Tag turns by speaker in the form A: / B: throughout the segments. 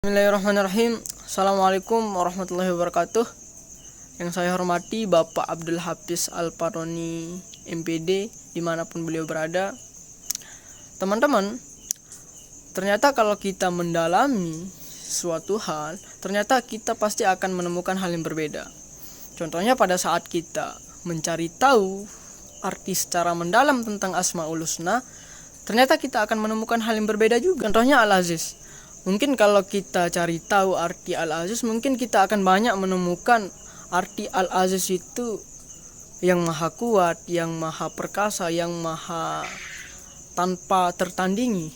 A: Bismillahirrahmanirrahim. Assalamualaikum warahmatullahi wabarakatuh. Yang saya hormati Bapak Abdul Hafiz Al-Paroni MPD dimanapun beliau berada. Teman-teman, ternyata kalau kita mendalami suatu hal, ternyata kita pasti akan menemukan hal yang berbeda. Contohnya pada saat kita mencari tahu arti secara mendalam tentang Asmaul Husna, ternyata kita akan menemukan hal yang berbeda juga. Contohnya Al-Aziz. Mungkin kalau kita cari tahu arti Al-Aziz, mungkin kita akan banyak menemukan arti Al-Aziz itu yang maha kuat, yang maha perkasa, yang maha tanpa tertandingi.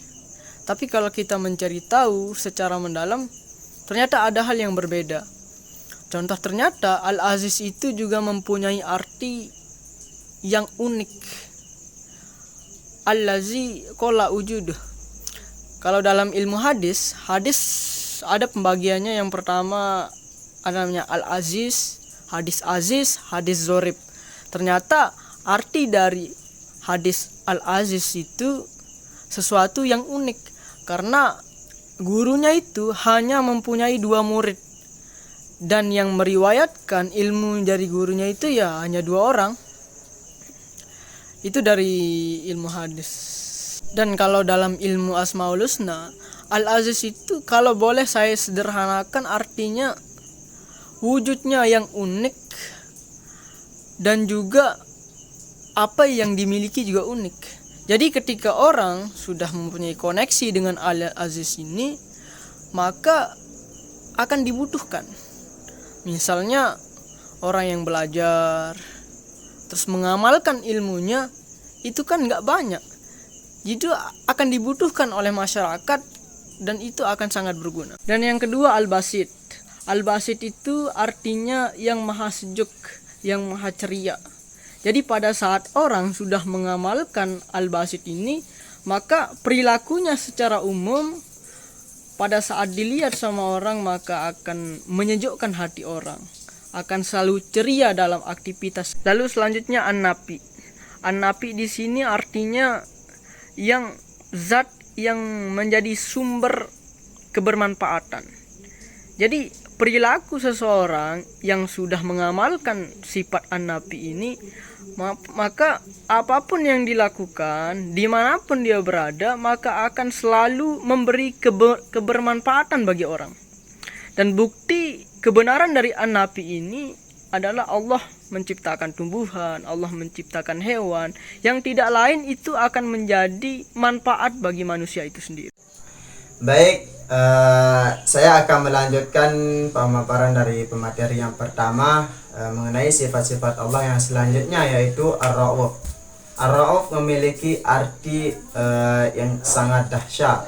A: Tapi kalau kita mencari tahu secara mendalam, ternyata ada hal yang berbeda. Contoh, ternyata Al-Aziz itu juga mempunyai arti yang unik. Allazi qala wujuduh. Kalau dalam ilmu hadis ada pembagiannya. Yang pertama ada namanya Al-Aziz, hadis Zorib. Ternyata arti dari hadis Al-Aziz itu sesuatu yang unik, karena gurunya itu hanya mempunyai 2 murid, dan yang meriwayatkan ilmu dari gurunya itu ya hanya 2 orang. Itu dari ilmu hadis. Dan kalau dalam ilmu Asmaul Husna, Al-Aziz itu kalau boleh saya sederhanakan artinya wujudnya yang unik, dan juga apa yang dimiliki juga unik. Jadi ketika orang sudah mempunyai koneksi dengan Al-Aziz ini, maka akan dibutuhkan. Misalnya orang yang belajar terus mengamalkan ilmunya, itu kan gak banyak. Jadi akan dibutuhkan oleh masyarakat, dan itu akan sangat berguna. Dan yang kedua Al-Basit. Al-Basit itu artinya yang maha sejuk, yang maha ceria. Jadi pada saat orang sudah mengamalkan Al-Basit ini, maka perilakunya secara umum pada saat dilihat sama orang maka akan menyejukkan hati orang, akan selalu ceria dalam aktivitas. Lalu selanjutnya An-Nafi. An-Nafi di sini artinya yang zat yang menjadi sumber kebermanfaatan. Jadi perilaku seseorang yang sudah mengamalkan sifat An-Nafi ini, maka apapun yang dilakukan, dimanapun dia berada, maka akan selalu memberi kebermanfaatan bagi orang. Dan bukti kebenaran dari An-Nafi ini adalah Allah menciptakan tumbuhan, Allah menciptakan hewan, yang tidak lain itu akan menjadi manfaat bagi manusia itu sendiri.
B: Baik, saya akan melanjutkan pemaparan dari pemateri yang pertama mengenai sifat-sifat Allah yang selanjutnya, yaitu Ar-Ra'uf. Ar-Ra'uf memiliki arti yang sangat dahsyat,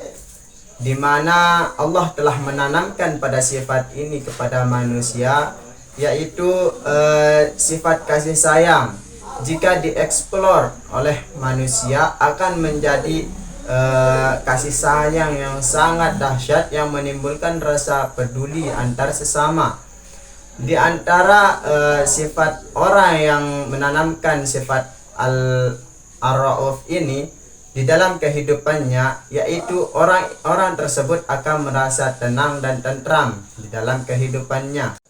B: di mana Allah telah menanamkan pada sifat ini kepada manusia, yaitu sifat kasih sayang. Jika dieksplor oleh manusia akan menjadi kasih sayang yang sangat dahsyat, yang menimbulkan rasa peduli antar sesama. Di antara sifat orang yang menanamkan sifat Ar-Ra'uf ini di dalam kehidupannya, yaitu orang tersebut akan merasa tenang dan tentram di dalam kehidupannya.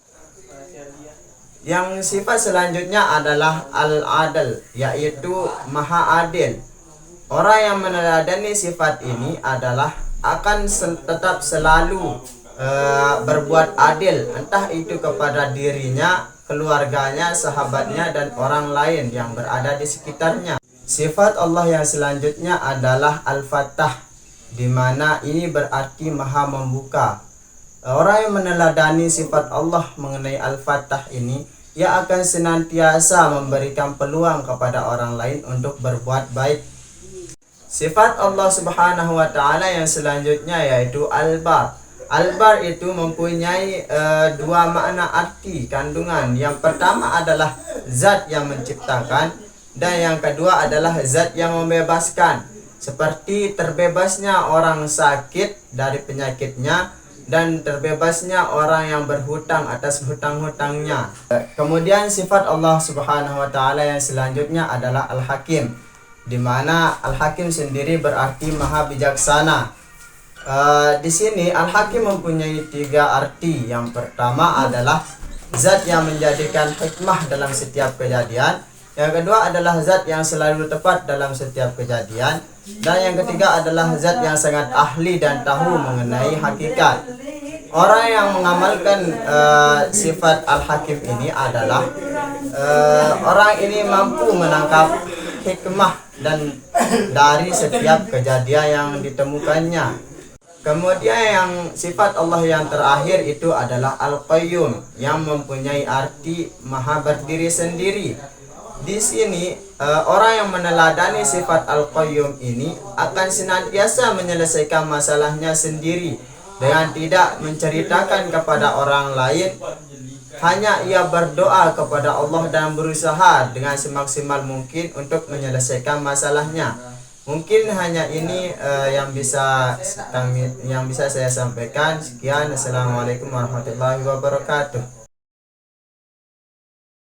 B: Yang sifat selanjutnya adalah Al-Adl, yaitu maha adil. Orang yang meneladani sifat ini adalah akan tetap selalu berbuat adil, entah itu kepada dirinya, keluarganya, sahabatnya, dan orang lain yang berada di sekitarnya. Sifat Allah yang selanjutnya adalah Al-Fattah, di mana ini berarti maha membuka. Orang yang meneladani sifat Allah mengenai Al-Fattah ini, ia akan senantiasa memberikan peluang kepada orang lain untuk berbuat baik. Sifat Allah Subhanahu wa Ta'ala yang selanjutnya yaitu Al-Bar. Al-Bar itu mempunyai 2 makna arti kandungan. Yang pertama adalah zat yang menciptakan, dan yang kedua adalah zat yang membebaskan. Seperti terbebasnya orang sakit dari penyakitnya, dan terbebasnya orang yang berhutang atas hutang-hutangnya. Kemudian sifat Allah Subhanahu wa Ta'ala yang selanjutnya adalah Al-Hakim, di mana Al-Hakim sendiri berarti maha bijaksana. Di sini Al-Hakim mempunyai 3 arti. Yang pertama adalah zat yang menjadikan hikmah dalam setiap kejadian. Yang kedua adalah zat yang selalu tepat dalam setiap kejadian. Dan yang ketiga adalah zat yang sangat ahli dan tahu mengenai hakikat. Orang yang mengamalkan sifat Al-Hakim ini adalah orang ini mampu menangkap hikmah dan dari setiap kejadian yang ditemukannya. Kemudian yang sifat Allah yang terakhir itu adalah Al-Qayyum, yang mempunyai arti maha berdiri sendiri. Di sini orang yang meneladani sifat Al-Qayyum ini akan senantiasa menyelesaikan masalahnya sendiri dengan tidak menceritakan kepada orang lain. Hanya ia berdoa kepada Allah dan berusaha dengan semaksimal mungkin untuk menyelesaikan masalahnya. Mungkin hanya ini yang bisa saya sampaikan. Sekian, assalamualaikum warahmatullahi wabarakatuh.